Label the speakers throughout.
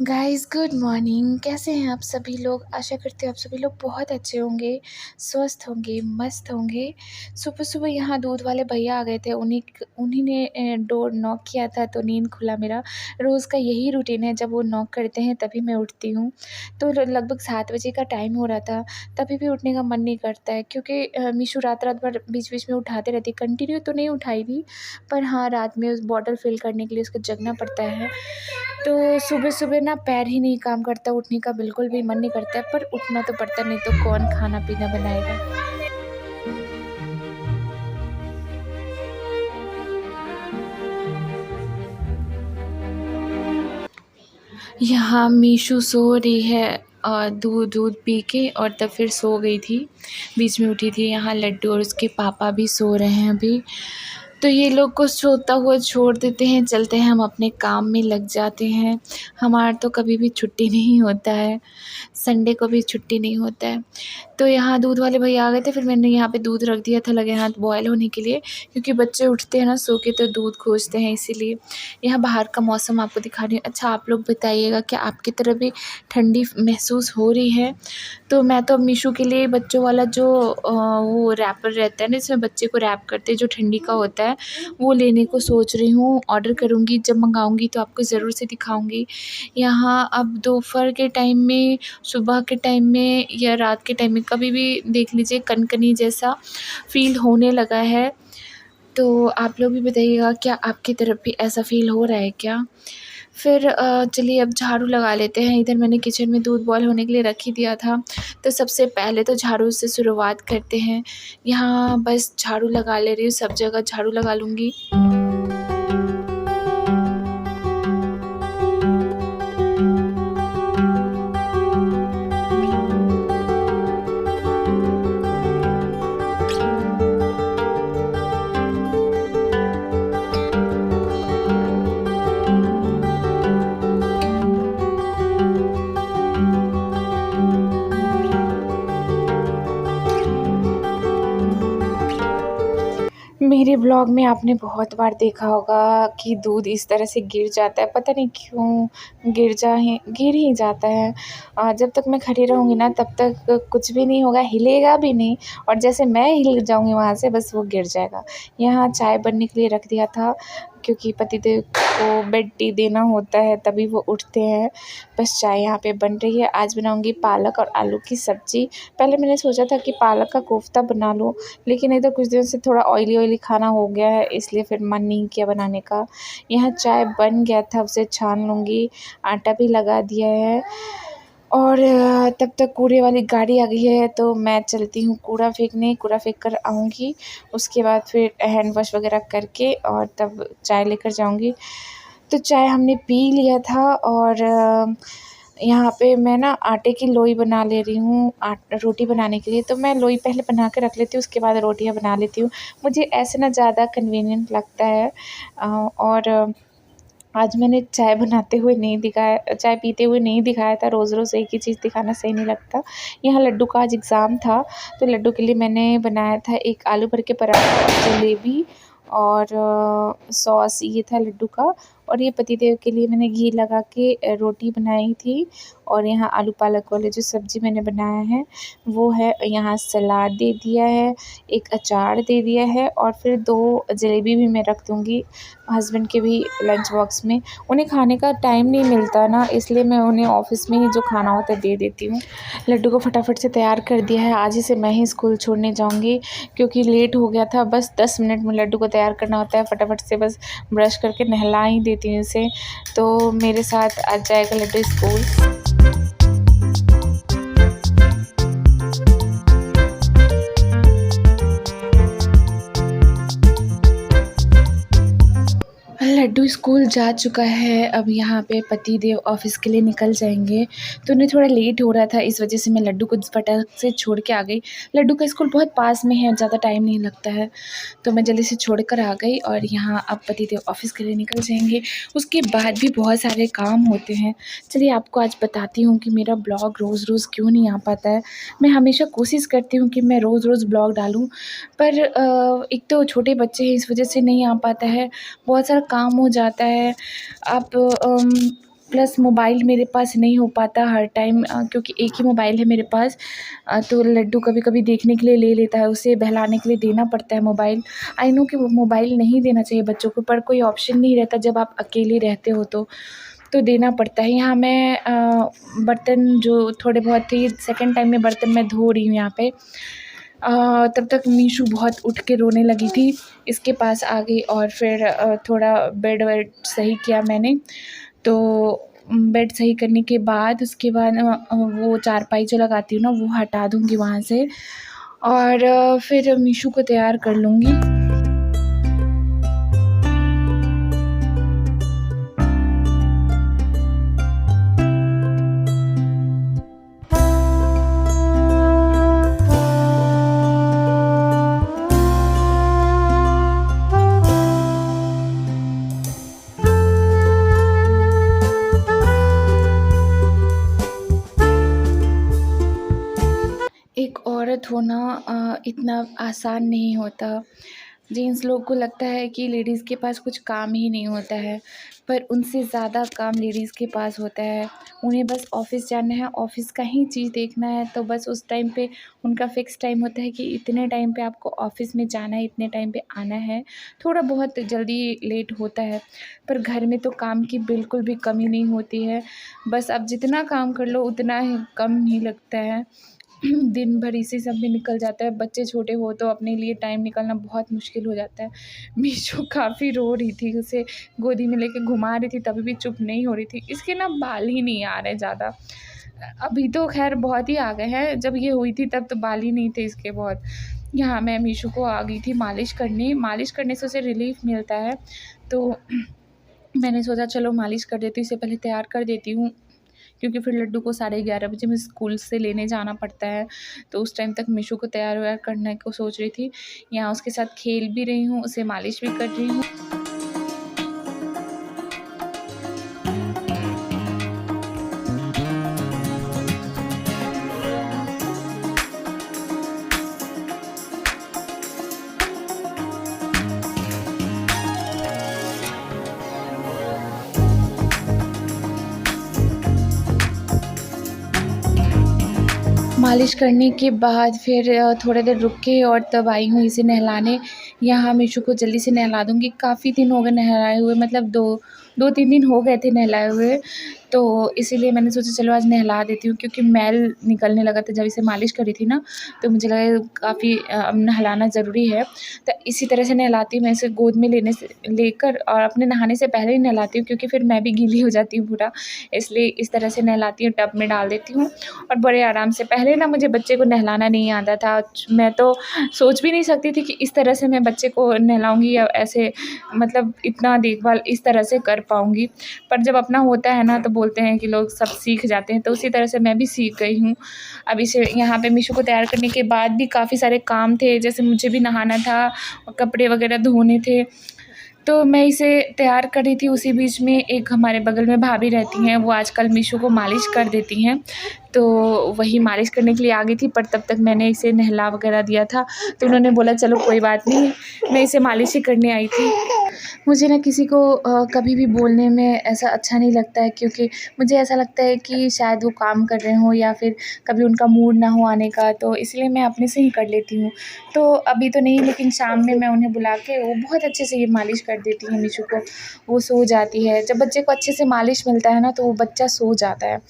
Speaker 1: Guys good morning. कैसे हैं आप सभी लोग? आशा करते हैं आप सभी लोग बहुत अच्छे होंगे, स्वस्थ होंगे, मस्त होंगे। सुबह-सुबह यहाँ दूध वाले भैया आ गए थे, उन्हीं ने डोर नॉक किया था तो नींद खुला मेरा। रोज़ का यही रूटीन है, जब वो नॉक करते हैं तभी मैं उठती हूँ। तो लगभग 7 बजे का टाइम हो रहा था, तभी भी उठने का मन नहीं करता है क्योंकि मीशू रात-रात भर बीच-बीच में उठाते रहती है। कंटिन्यू तो नहीं उठाई थी, पर हाँ, रात में उस बॉटल फ़िल करने के लिए उसको जगना पड़ता है। तो सुबह-सुबह ना पैर ही नहीं काम करता, उठने का बिल्कुल भी मन नहीं करता है, पर उठना तो पड़ता नहीं तो कौन खाना-पीना बनाएगा। यहाँ मीशू सो रही है दूध पी के और तब फिर सो गई थी, बीच में उठी थी। यहाँ लड्डू और उसके पापा भी सो रहे हैं अभी। तो ये लोग को सोता हुआ छोड़ देते हैं, चलते हैं हम अपने काम में लग जाते हैं। हमारा तो कभी भी छुट्टी नहीं होता है, संडे को भी छुट्टी नहीं होता है। तो यहाँ दूध वाले भैया आ गए थे, फिर मैंने यहाँ पे दूध रख दिया था लगे हाथ बॉयल होने के लिए, क्योंकि बच्चे उठते हैं ना सो के तो दूध खोजते हैं, इसीलिए। यहाँ बाहर का मौसम आपको दिखा रही हूँ। अच्छा, आप लोग बताइएगा क्या आपकी तरफ भी ठंडी महसूस हो रही है? तो मैं तो अब मीशू के लिए बच्चों वाला जो वो रैपर रहता है ना, जिसमें बच्चे को रैप करते हैं, जो ठंडी का होता है, वो लेने को सोच रही हूँ। ऑर्डर करूँगी, जब मंगाऊँगी तो आपको ज़रूर से दिखाऊँगी। यहाँ अब दोपहर के टाइम में, सुबह के टाइम में या रात के टाइम में कभी भी देख लीजिए कनकनी जैसा फ़ील होने लगा है। तो आप लोग भी बताइएगा क्या आपकी तरफ भी ऐसा फ़ील हो रहा है क्या? फिर चलिए अब झाड़ू लगा लेते हैं। इधर मैंने किचन में दूध बॉयल होने के लिए रख ही दिया था, तो सबसे पहले तो झाड़ू से शुरुआत करते हैं। यहाँ बस झाड़ू लगा ले रही हूँ, सब जगह झाड़ू लगा लूँगी। मेरे ब्लॉग में आपने बहुत बार देखा होगा कि दूध इस तरह से गिर जाता है, पता नहीं क्यों गिर ही जाता है। जब तक मैं खड़ी रहूँगी ना तब तक कुछ भी नहीं होगा, हिलेगा भी नहीं, और जैसे मैं हिल जाऊँगी वहाँ से बस वो गिर जाएगा। यहाँ चाय बनने के लिए रख दिया था, क्योंकि पतिदेव को बेड टी देना होता है तभी वो उठते हैं। बस चाय यहाँ पे बन रही है। आज बनाऊँगी पालक और आलू की सब्ज़ी। पहले मैंने सोचा था कि पालक का कोफ्ता बना लूँ, लेकिन इधर कुछ दिनों से थोड़ा ऑयली खाना हो गया है, इसलिए फिर मन नहीं किया बनाने का। यहाँ चाय बन गया था, उसे छान लूँगी। आटा भी लगा दिया है और तब तक कूड़े वाली गाड़ी आ गई है, तो मैं चलती हूँ कूड़ा फेंकने। कूड़ा फेंक कर आऊँगी, उसके बाद फिर हैंड वॉश वगैरह करके और तब चाय लेकर जाऊँगी। तो चाय हमने पी लिया था और यहाँ पे मैं ना आटे की लोई बना ले रही हूँ रोटी बनाने के लिए। तो मैं लोई पहले बना के रख लेती हूँ, उसके बाद रोटियाँ बना लेती हूँ। मुझे ऐसे ना ज़्यादा कन्वीनिएंट लगता है। और आज मैंने चाय बनाते हुए नहीं दिखाया, चाय पीते हुए नहीं दिखाया था। रोज़-रोज़ एक ही चीज़ दिखाना सही नहीं लगता। यहाँ लड्डू का आज एग्ज़ाम था, तो लड्डू के लिए मैंने बनाया था एक आलू भर के पराठा और जलेबी और सॉस ये था लड्डू का। और ये पतिदेव के लिए मैंने घी लगा के रोटी बनाई थी। और यहाँ आलू पालक वाली जो सब्ज़ी मैंने बनाया है वो है। यहाँ सलाद दे दिया है, एक अचार दे दिया है और फिर 2 जलेबी भी मैं रख दूँगी हस्बैंड के भी लंच बॉक्स में। उन्हें खाने का टाइम नहीं मिलता ना, इसलिए मैं उन्हें ऑफ़िस में ही जो खाना होता है दे देती हूँ। लड्डू को फटाफट से तैयार कर दिया है। आज ही से मैं ही स्कूल छोड़ने जाऊँगी, क्योंकि लेट हो गया था। बस 10 मिनट में लड्डू को तैयार करना होता है। फटाफट से बस ब्रश करके नहला ही देती हूँ इसे, तो मेरे साथ आ जाएगा लड्डू स्कूल। लड्डू स्कूल जा चुका है। अब यहाँ पे पतिदेव ऑफ़िस के लिए निकल जाएँगे, तो उन्हें थोड़ा लेट हो रहा था, इस वजह से मैं लड्डू को फटाक से छोड़ के आ गई। लड्डू का स्कूल बहुत पास में है, ज़्यादा टाइम नहीं लगता है, तो मैं जल्दी से छोड़ कर आ गई। और यहाँ अब पतिदेव ऑफ़िस के लिए निकल जाएँगे। उसके बाद भी बहुत सारे काम होते हैं। चलिए आपको आज बताती हूँ कि मेरा ब्लॉग रोज़-रोज़ क्यों नहीं आ पाता है। मैं हमेशा कोशिश करती हूँ कि मैं रोज़-रोज़ ब्लॉग डालूँ, पर एक तो छोटे बच्चे हैं, इस वजह से नहीं आ पाता है। बहुत सारा काम हो जाता है। आप प्लस मोबाइल मेरे पास नहीं हो पाता हर टाइम, क्योंकि एक ही मोबाइल है मेरे पास। तो लड्डू कभी कभी देखने के लिए ले लेता है, उसे बहलाने के लिए देना पड़ता है मोबाइल। आई नो कि वो मोबाइल नहीं देना चाहिए बच्चों को, पर कोई ऑप्शन नहीं रहता जब आप अकेले रहते हो तो देना पड़ता है। यहाँ मैं बर्तन जो थोड़े बहुत थे, सेकंड टाइम में बर्तन मैं धो रही हूँ यहाँ पे। तब तक मीशू बहुत उठ के रोने लगी थी, इसके पास आ गई और फिर थोड़ा बेड वेड सही किया मैंने। तो बेड सही करने के बाद उसके बाद वो चारपाई जो लगाती हूँ ना वो हटा दूँगी वहाँ से, और फिर मीशू को तैयार कर लूँगी। एक औरत होना इतना आसान नहीं होता। जेंट्स लोग को लगता है कि लेडीज़ के पास कुछ काम ही नहीं होता है, पर उनसे ज़्यादा काम लेडीज़ के पास होता है। उन्हें बस ऑफ़िस जाना है, ऑफ़िस का ही चीज़ देखना है, तो बस उस टाइम पे उनका फ़िक्स टाइम होता है कि इतने टाइम पे आपको ऑफ़िस में जाना है, इतने टाइम पे आना है। थोड़ा बहुत जल्दी लेट होता है, पर घर में तो काम की बिल्कुल भी कमी नहीं होती है। बस आप जितना काम कर लो उतना ही कम ही लगता है। दिन भर इसी सब में निकल जाता है। बच्चे छोटे हो तो अपने लिए टाइम निकालना बहुत मुश्किल हो जाता है। मीशू काफ़ी रो रही थी, उसे गोदी में लेके घुमा रही थी तभी भी चुप नहीं हो रही थी। इसके ना बाल ही नहीं आ रहे ज़्यादा। अभी तो ख़ैर बहुत ही आ गए हैं, जब ये हुई थी तब तो बाल ही नहीं थे इसके बहुत। यहाँ मैं मीशू को आ गई थी मालिश करने से उसे रिलीफ़ मिलता है, तो मैंने सोचा चलो मालिश कर देती हूँ, इससे पहले तैयार कर देती हूँ, क्योंकि फिर लड्डू को 11:30 बजे मैं स्कूल से लेने जाना पड़ता है। तो उस टाइम तक मीशू को तैयार वैयार करने को सोच रही थी। यहाँ उसके साथ खेल भी रही हूँ, उसे मालिश भी कर रही हूँ। मालिश करने के बाद फिर थोड़ी देर रुक के और तब आई हूँ इसे नहलाने। यहाँ मीशू को जल्दी से नहला दूँगी। काफ़ी दिन हो गए नहलाए हुए, मतलब 2-3 दिन हो गए थे नहलाए हुए, तो इसीलिए मैंने सोचा चलो आज नहला देती हूँ, क्योंकि मैल निकलने लगा था जब इसे मालिश करी थी ना, तो मुझे लगा काफ़ी अब नहलाना ज़रूरी है। तो इसी तरह से नहलाती हूँ मैं इसे गोद में लेकर, और अपने नहाने से पहले ही नहलाती हूँ, क्योंकि फिर मैं भी गीली हो जाती हूँ पूरा, इसलिए इस तरह से नहलाती हूँ। टब में डाल देती हूँ और बड़े आराम से। पहले ना मुझे बच्चे को नहलाना नहीं आता था, मैं तो सोच भी नहीं सकती थी कि इस तरह से मैं बच्चे को नहलाऊँगी या ऐसे, मतलब इतना देखभाल इस तरह से कर पाऊँगी। पर जब अपना होता है ना तो बोलते हैं कि लोग सब सीख जाते हैं, तो उसी तरह से मैं भी सीख गई हूँ। अब इसे यहाँ पे मीशू को तैयार करने के बाद भी काफ़ी सारे काम थे, जैसे मुझे भी नहाना था और कपड़े वगैरह धोने थे, तो मैं इसे तैयार कर रही थी। उसी बीच में एक हमारे बगल में भाभी रहती हैं, वो आजकल मीशू को मालिश कर देती हैं, तो वही मालिश करने के लिए आ गई थी, पर तब तक मैंने इसे नहला वगैरह दिया था, तो उन्होंने बोला चलो कोई बात नहीं, मैं इसे मालिश ही करने आई थी। मुझे ना किसी को कभी भी बोलने में ऐसा अच्छा नहीं लगता है, क्योंकि मुझे ऐसा लगता है कि शायद वो काम कर रहे हों या फिर कभी उनका मूड ना हो आने का, तो इसलिए मैं अपने से ही कर लेती हूँ। तो अभी तो नहीं, लेकिन शाम में मैं उन्हें बुला के वो बहुत अच्छे से ये मालिश कर देती हैं मीशू को, वो सो जाती है। जब बच्चे को अच्छे से मालिश मिलता है ना तो वो बच्चा सो जाता है।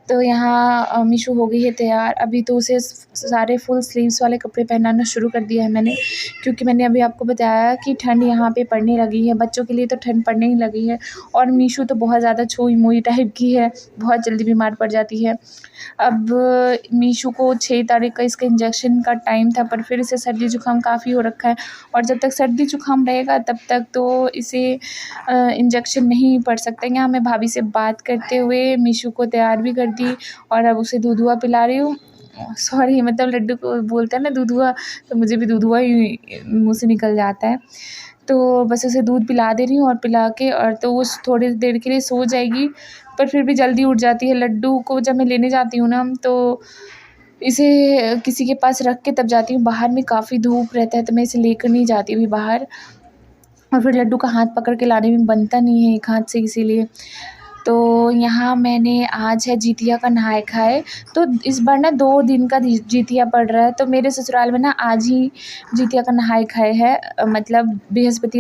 Speaker 1: तो यहाँ मीशू हो गई है तैयार। अभी तो उसे सारे फुल स्लीव्स वाले कपड़े पहनाना शुरू कर दिया है मैंने, क्योंकि मैंने अभी आपको बताया कि ठंड यहाँ पे पड़ने लगी है। बच्चों के लिए तो ठंड पड़ने ही लगी है, और मीशू तो बहुत ज़्यादा छुई मुई टाइप की है, बहुत जल्दी बीमार पड़ जाती है। अब मीशू को 6 तारीख का इसका इंजेक्शन का टाइम था, पर फिर इसे सर्दी ज़ुकाम काफ़ी हो रखा है, और जब तक सर्दी ज़ुकाम रहेगा तब तक तो इसे इंजेक्शन नहीं पड़ सकता। यहाँ मैं भाभी से बात करते हुए मीशू को तैयार भी कर दी, और अब उसे दूधुआ पिला रही हूँ। सॉरी, मतलब लड्डू को बोलते हैं ना दूधुआ, तो मुझे भी दूधुआ ही मुँह से निकल जाता है। तो बस उसे दूध पिला दे रही हूँ, और पिला के और तो वो थोड़ी देर के लिए सो जाएगी, पर फिर भी जल्दी उठ जाती है। लड्डू को जब मैं लेने जाती हूँ ना, तो इसे किसी के पास रख के तब जाती हूँ। बाहर में काफ़ी धूप रहता है, तो मैं इसे लेकर नहीं जाती अभी बाहर, और फिर लड्डू का हाथ पकड़ के लाने में बनता नहीं है एक हाथ से, इसीलिए। तो यहाँ मैंने आज है जितिया का नहाय खाए। तो इस बार ना 2 दिन का जितिया पड़ रहा है, तो मेरे ससुराल में ना आज ही जितिया का नहाय खाए है, मतलब बृहस्पति